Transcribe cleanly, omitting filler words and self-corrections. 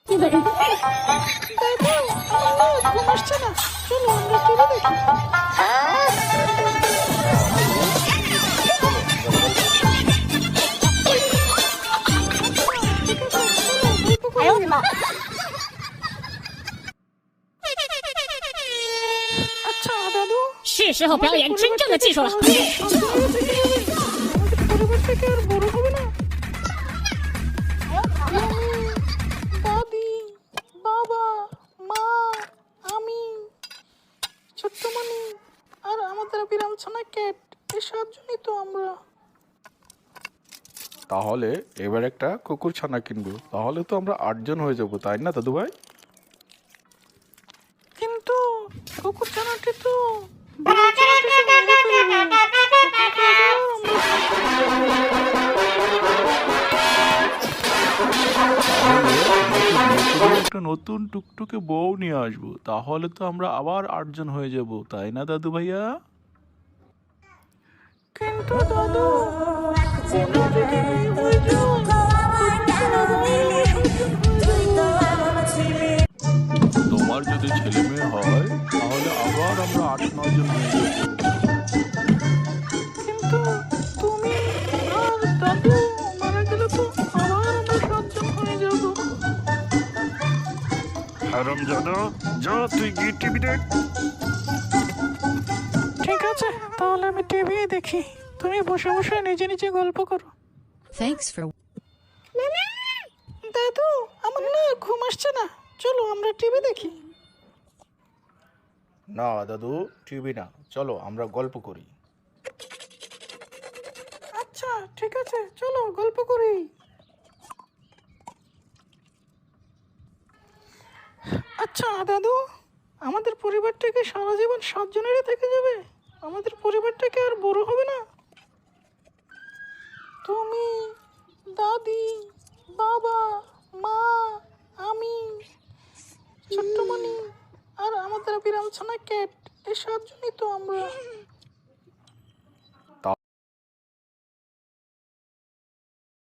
ঘুম আসছে না, চলো আমরা টিভি দেখি। আচ্ছা দাদু, 是时候表演真正的技术了。 পরিবার থেকে আর বড় হবে না। দাদি, বাবা, মা, আমি, ছোট্টমণি আর আমাদের বিড়াল ছানা ক্যাট, এই সাতজনই তো আমরা। তাহলে এবার একটা কুকুর ছানা কিনবো, তাহলে তো আমরা 8 জন হয়ে যাবো, তাই না দাদু ভাই? কিন্তু কুকুর ছানাটি তো বিড়াল ছানাটিকে মেরে ফেলবে। একটা নতুন টুকটুকে বউ নিয়ে আসবো, তাহলে তো আমরা আবার 8 জন হয়ে যাব, তাই না দাদু ভাইয়া? কিন্তু দাদু, ওটা যদি মেয়ে হয়ে যায়, তোমার যদি ছেলে মেয়ে হয় তাহলে আবার আমরা 8-9 জন হয়ে যাবো। কিন্তু তুমি আর দাদু মারা গেলে তো আবার আমরা 7 জন হয়ে যাব। হারামজাদা, যা তুই গিয়ে টিভি দেখ। ঠিক আছে, তাহলে আমি টিভি দেখি, তুমি বসে বসে নিজে নিজে গল্প করো। Thanks for. দাদু, আমার না ঘুম আসছে না, চলো আমরা টিভি দেখি। না দাদু, টিভি না, চলো আমরা গল্প করি। আচ্ছা ঠিক আছে, চলো গল্প করি। আচ্ছা দাদু, আমাদের পরিবারটা কি সারা জীবন 7 জনেরই থেকে যাবে? আমাদের পরিবারটা কি আর বড় হবে না? তুমি, দাদি, বাবা, মা, আমি, ছোট্টমণি আর আমাদের বিড়াল ছানা ক্যাট, এই 7 জনই তো আমরা।